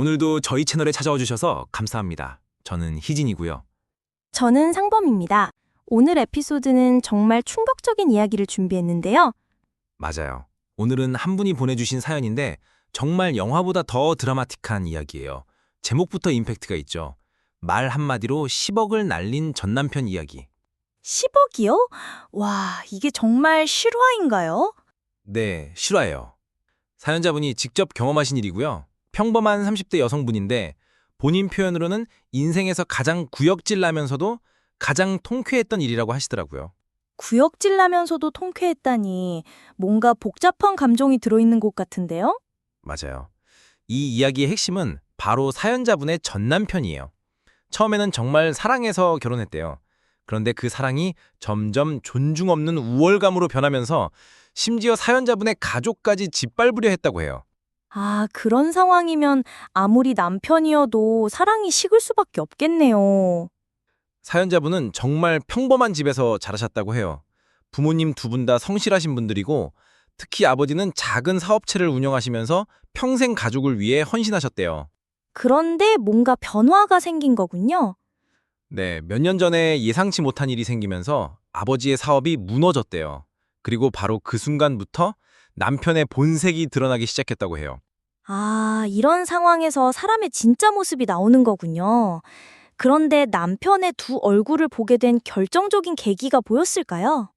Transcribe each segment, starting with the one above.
오늘도 저희 채널에 찾아와 주셔서 감사합니다. 저는 희진이고요. 저는 상범입니다. 오늘 에피소드는 정말 충격적인 이야기를 준비했는데요. 맞아요. 오늘은 한 분이 보내주신 사연인데 정말 영화보다 더 드라마틱한 이야기예요. 제목부터 임팩트가 있죠. 말 한마디로 10억을 날린 전남편 이야기. 10억이요? 와, 이게 정말 실화인가요? 네, 실화예요. 사연자분이 직접 경험하신 일이고요. 평범한 30대 여성분인데 본인 표현으로는 인생에서 가장 구역질 나면서도 가장 통쾌했던 일이라고 하시더라고요. 구역질 나면서도 통쾌했다니 뭔가 복잡한 감정이 들어있는 것 같은데요? 맞아요. 이 이야기의 핵심은 바로 사연자분의 전남편이에요. 처음에는 정말 사랑해서 결혼했대요. 그런데 그 사랑이 점점 존중 없는 우월감으로 변하면서 심지어 사연자분의 가족까지 짓밟으려 했다고 해요. 아, 그런 상황이면 아무리 남편이어도 사랑이 식을 수밖에 없겠네요. 사연자분은 정말 평범한 집에서 자라셨다고 해요. 부모님 두 분 다 성실하신 분들이고 특히 아버지는 작은 사업체를 운영하시면서 평생 가족을 위해 헌신하셨대요. 그런데 뭔가 변화가 생긴 거군요. 네, 몇 년 전에 예상치 못한 일이 생기면서 아버지의 사업이 무너졌대요. 그리고 바로 그 순간부터 남편의 본색이 드러나기 시작했다고 해요. 아, 이런 상황에서 사람의 진짜 모습이 나오는 거군요. 그런데 남편의 두 얼굴을 보게 된 결정적인 계기가 뭐였을까요?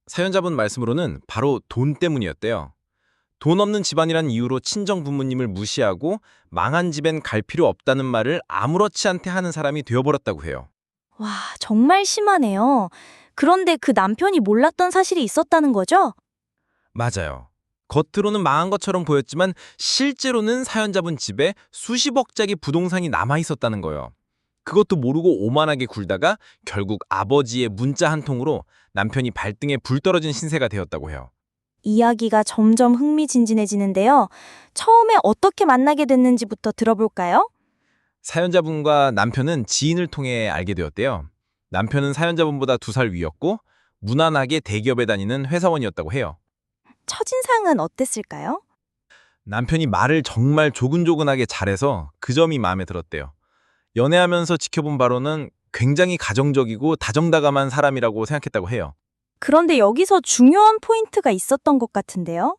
사연자분 말씀으로는 바로 돈 때문이었대요. 돈 없는 집안이란 이유로 친정 부모님을 무시하고 망한 집엔 갈 필요 없다는 말을 아무렇지 않게 하는 사람이 되어버렸다고 해요. 와, 정말 심하네요. 그런데 그 남편이 몰랐던 사실이 있었다는 거죠? 맞아요. 겉으로는 망한 것처럼 보였지만 실제로는 사연자분 집에 수십억짜리 부동산이 남아 있었다는 거예요. 그것도 모르고 오만하게 굴다가 결국 아버지의 문자 한 통으로 남편이 발등에 불 떨어진 신세가 되었다고 해요. 이야기가 점점 흥미진진해지는데요. 처음에 어떻게 만나게 됐는지부터 들어볼까요? 사연자분과 남편은 지인을 통해 알게 되었대요. 남편은 사연자분보다 2살 위였고 무난하게 대기업에 다니는 회사원이었다고 해요. 첫인상은 어땠을까요? 남편이 말을 정말 조근조근하게 잘해서 그 점이 마음에 들었대요. 연애하면서 지켜본 바로는 굉장히 가정적이고 다정다감한 사람이라고 생각했다고 해요. 그런데 여기서 중요한 포인트가 있었던 것 같은데요?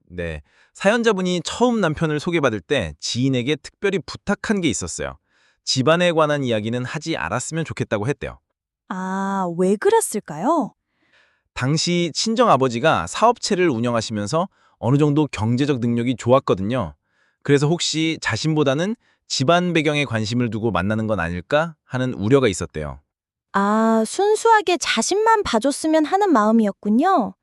네, 사연자분이 처음 남편을 소개받을 때 지인에게 특별히 부탁한 게 있었어요. 집안에 관한 이야기는 하지 않았으면 좋겠다고 했대요. 아, 왜 그랬을까요? 당시 친정아버지가 사업체를 운영하시면서 어느 정도 경제적 능력이 좋았거든요. 그래서 혹시 자신보다는 집안 배경에 관심을 두고 만나는 건 아닐까 하는 우려가 있었대요. 아, 순수하게 자신만 봐줬으면 하는 마음이었군요.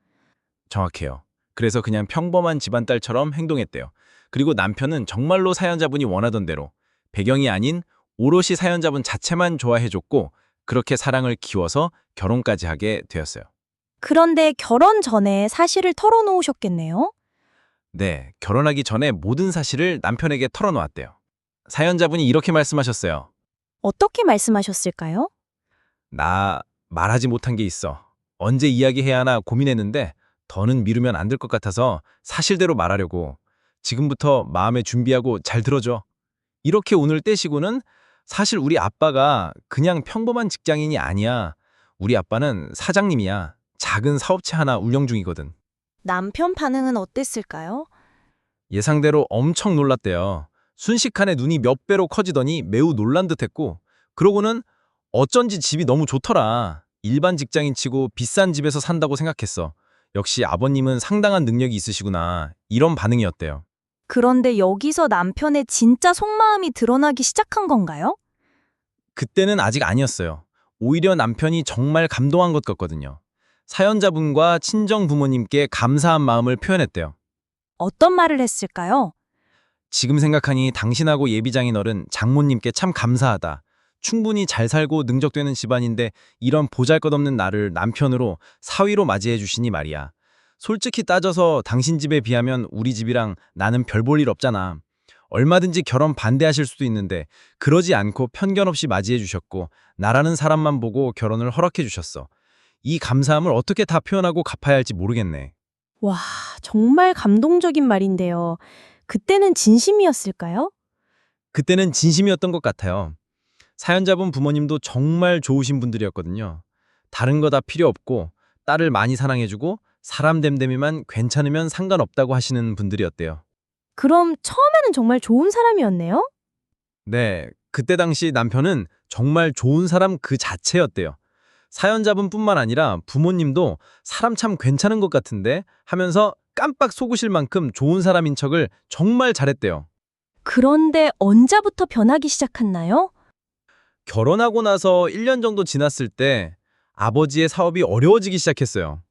정확해요. 그래서 그냥 평범한 집안 딸처럼 행동했대요. 그리고 남편은 정말로 사연자분이 원하던 대로 배경이 아닌 오롯이 사연자분 자체만 좋아해줬고 그렇게 사랑을 키워서 결혼까지 하게 되었어요. 그런데 결혼 전에 사실을 털어놓으셨겠네요? 네, 결혼하기 전에 모든 사실을 남편에게 털어놓았대요. 사연자분이 이렇게 말씀하셨어요. 어떻게 말씀하셨을까요? 나 말하지 못한 게 있어. 언제 이야기해야 하나 고민했는데 더는 미루면 안 될 것 같아서 사실대로 말하려고. 지금부터 마음에 준비하고 잘 들어줘. 이렇게 오늘 떼시고는 사실 우리 아빠가 그냥 평범한 직장인이 아니야. 우리 아빠는 사장님이야. 작은 사업체 하나 운영 중이거든. 남편 반응은 어땠을까요? 예상대로 엄청 놀랐대요. 순식간에 눈이 몇 배로 커지더니 매우 놀란 듯했고 그러고는 어쩐지 집이 너무 좋더라. 일반 직장인 치고 비싼 집에서 산다고 생각했어. 역시 아버님은 상당한 능력이 있으시구나. 이런 반응이었대요. 그런데 여기서 남편의 진짜 속마음이 드러나기 시작한 건가요? 그때는 아직 아니었어요. 오히려 남편이 정말 감동한 것 같거든요. 사연자분과 친정 부모님께 감사한 마음을 표현했대요. 어떤 말을 했을까요? 지금 생각하니 당신하고 예비장인 어른 장모님께 참 감사하다. 충분히 잘 살고 능적되는 집안인데 이런 보잘것없는 나를 남편으로 사위로 맞이해 주시니 말이야. 솔직히 따져서 당신 집에 비하면 우리 집이랑 나는 별 볼 일 없잖아. 얼마든지 결혼 반대하실 수도 있는데 그러지 않고 편견 없이 맞이해 주셨고 나라는 사람만 보고 결혼을 허락해 주셨어. 이 감사함을 어떻게 다 표현하고 갚아야 할지 모르겠네. 와, 정말 감동적인 말인데요. 그때는 진심이었을까요? 그때는 진심이었던 것 같아요. 사연자분 부모님도 정말 좋으신 분들이었거든요. 다른 거 다 필요 없고 딸을 많이 사랑해주고 사람 됨됨이만 괜찮으면 상관없다고 하시는 분들이었대요. 그럼 처음에는 정말 좋은 사람이었네요? 네, 그때 당시 남편은 정말 좋은 사람 그 자체였대요. 사연자분뿐만 아니라 부모님도 사람 참 괜찮은 것 같은데 하면서 깜빡 속으실 만큼 좋은 사람인 척을 정말 잘했대요. 그런데 언제부터 변하기 시작했나요? 결혼하고 나서 1년 정도 지났을 때 아버지의 사업이 어려워지기 시작했어요.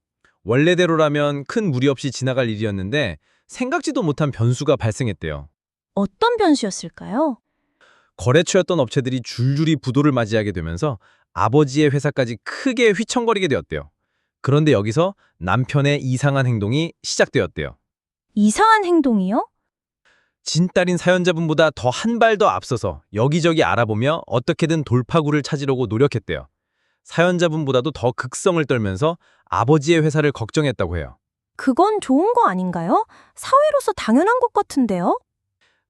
원래대로라면 큰 무리 없이 지나갈 일이었는데 생각지도 못한 변수가 발생했대요. 어떤 변수였을까요? 거래처였던 업체들이 줄줄이 부도를 맞이하게 되면서 아버지의 회사까지 크게 휘청거리게 되었대요. 그런데 여기서 남편의 이상한 행동이 시작되었대요. 이상한 행동이요? 진딸인 사연자분보다 더 한 발 더 앞서서 여기저기 알아보며 어떻게든 돌파구를 찾으려고 노력했대요. 사연자분보다도 더 극성을 떨면서 아버지의 회사를 걱정했다고 해요. 그건 좋은 거 아닌가요? 사회로서 당연한 것 같은데요?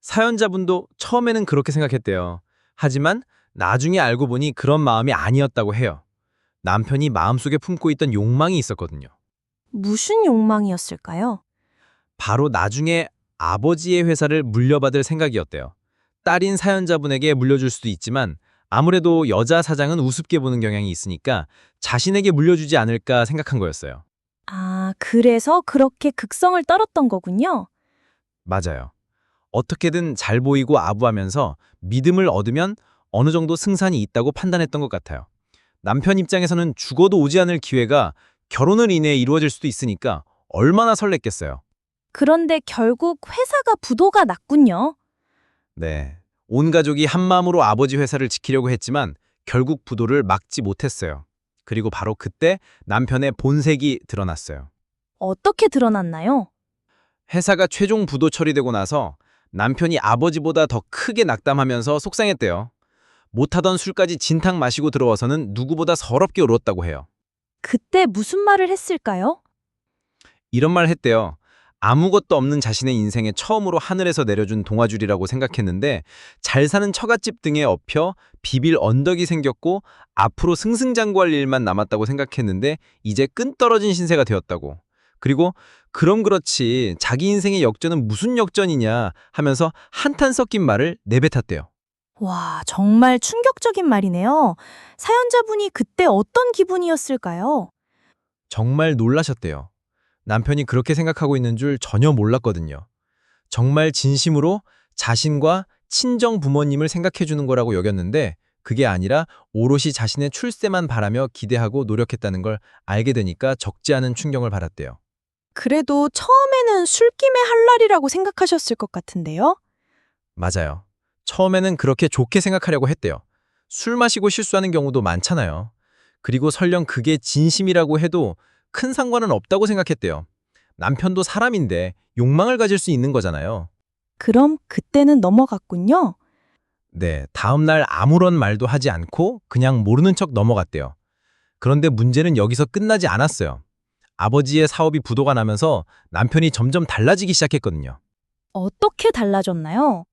사연자분도 처음에는 그렇게 생각했대요. 하지만 나중에 알고 보니 그런 마음이 아니었다고 해요. 남편이 마음속에 품고 있던 욕망이 있었거든요. 무슨 욕망이었을까요? 바로 나중에 아버지의 회사를 물려받을 생각이었대요. 딸인 사연자분에게 물려줄 수도 있지만 아무래도 여자 사장은 우습게 보는 경향이 있으니까 자신에게 물려주지 않을까 생각한 거였어요. 아, 그래서 그렇게 극성을 떨었던 거군요. 맞아요. 어떻게든 잘 보이고 아부하면서 믿음을 얻으면 어느 정도 승산이 있다고 판단했던 것 같아요. 남편 입장에서는 죽어도 오지 않을 기회가 결혼을 인해 이루어질 수도 있으니까 얼마나 설렜겠어요. 그런데 결국 회사가 부도가 났군요. 네. 온 가족이 한마음으로 아버지 회사를 지키려고 했지만 결국 부도를 막지 못했어요. 그리고 바로 그때 남편의 본색이 드러났어요. 어떻게 드러났나요? 회사가 최종 부도 처리되고 나서 남편이 아버지보다 더 크게 낙담하면서 속상했대요. 못하던 술까지 진탕 마시고 들어와서는 누구보다 서럽게 울었다고 해요. 그때 무슨 말을 했을까요? 이런 말 했대요. 아무것도 없는 자신의 인생에 처음으로 하늘에서 내려준 동아줄이라고 생각했는데 잘 사는 처갓집 등에 엎여 비빌 언덕이 생겼고 앞으로 승승장구할 일만 남았다고 생각했는데 이제 끈 떨어진 신세가 되었다고. 그리고 그럼 그렇지 자기 인생의 역전은 무슨 역전이냐 하면서 한탄 섞인 말을 내뱉었대요. 와, 정말 충격적인 말이네요. 사연자분이 그때 어떤 기분이었을까요? 정말 놀라셨대요. 남편이 그렇게 생각하고 있는 줄 전혀 몰랐거든요. 정말 진심으로 자신과 친정 부모님을 생각해 주는 거라고 여겼는데 그게 아니라 오롯이 자신의 출세만 바라며 기대하고 노력했다는 걸 알게 되니까 적지 않은 충격을 받았대요. 그래도 처음에는 술김에 할 날이라고 생각하셨을 것 같은데요? 맞아요. 처음에는 그렇게 좋게 생각하려고 했대요. 술 마시고 실수하는 경우도 많잖아요. 그리고 설령 그게 진심이라고 해도 큰 상관은 없다고 생각했대요. 남편도 사람인데 욕망을 가질 수 있는 거잖아요. 그럼 그때는 넘어갔군요. 네, 다음 날 아무런 말도 하지 않고 그냥 모르는 척 넘어갔대요. 그런데 문제는 여기서 끝나지 않았어요. 아버지의 사업이 부도가 나면서 남편이 점점 달라지기 시작했거든요. 어떻게 달라졌나요?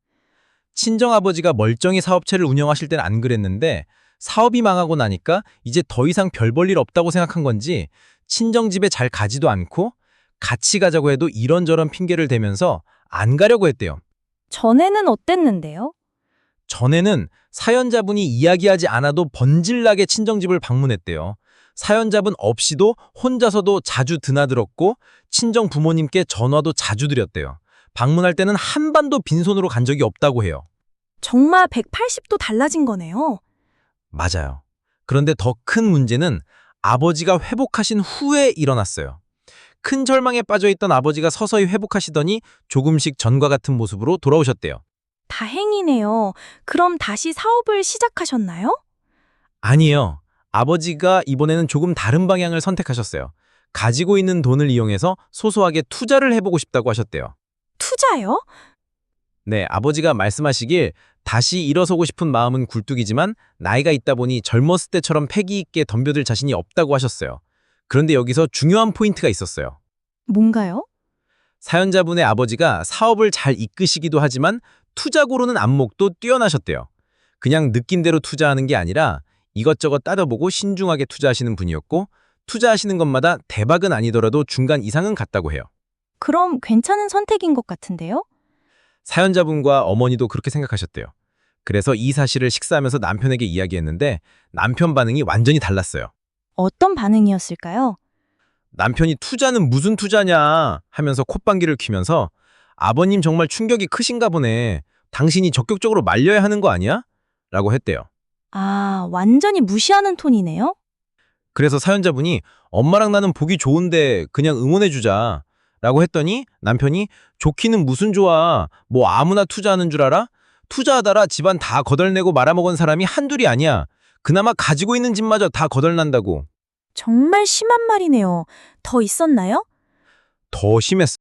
친정아버지가 멀쩡히 사업체를 운영하실 땐 안 그랬는데 사업이 망하고 나니까 이제 더 이상 별 볼 일 없다고 생각한 건지 친정집에 잘 가지도 않고 같이 가자고 해도 이런저런 핑계를 대면서 안 가려고 했대요. 전에는 어땠는데요? 전에는 사연자분이 이야기하지 않아도 번질나게 친정집을 방문했대요. 사연자분 없이도 혼자서도 자주 드나들었고 친정 부모님께 전화도 자주 드렸대요. 방문할 때는 한 번도 빈손으로 간 적이 없다고 해요. 정말 180도 달라진 거네요. 맞아요. 그런데 더 큰 문제는 아버지가 회복하신 후에 일어났어요. 큰 절망에 빠져있던 아버지가 서서히 회복하시더니 조금씩 전과 같은 모습으로 돌아오셨대요. 다행이네요. 그럼 다시 사업을 시작하셨나요? 아니요. 아버지가 이번에는 조금 다른 방향을 선택하셨어요. 가지고 있는 돈을 이용해서 소소하게 투자를 해보고 싶다고 하셨대요. 투자요? 네, 아버지가 말씀하시길 다시 일어서고 싶은 마음은 굴뚝이지만 나이가 있다 보니 젊었을 때처럼 패기 있게 덤벼들 자신이 없다고 하셨어요. 그런데 여기서 중요한 포인트가 있었어요. 뭔가요? 사연자분의 아버지가 사업을 잘 이끄시기도 하지만 투자 고르는 안목도 뛰어나셨대요. 그냥 느낌대로 투자하는 게 아니라 이것저것 따져보고 신중하게 투자하시는 분이었고 투자하시는 것마다 대박은 아니더라도 중간 이상은 갔다고 해요. 그럼 괜찮은 선택인 것 같은데요? 사연자분과 어머니도 그렇게 생각하셨대요. 그래서 이 사실을 식사하면서 남편에게 이야기했는데 남편 반응이 완전히 달랐어요. 어떤 반응이었을까요? 남편이 투자는 무슨 투자냐 하면서 콧방귀를 퀴면서 아버님 정말 충격이 크신가 보네. 당신이 적극적으로 말려야 하는 거 아니야? 라고 했대요. 아, 완전히 무시하는 톤이네요? 그래서 사연자분이 엄마랑 나는 보기 좋은데 그냥 응원해주자 라고 했더니 남편이 좋기는 무슨 좋아. 뭐 아무나 투자하는 줄 알아? 투자하다라 집안 다 거덜내고 말아먹은 사람이 한둘이 아니야. 그나마 가지고 있는 집마저 다 거덜난다고. 정말 심한 말이네요. 더 있었나요? 더 심했어.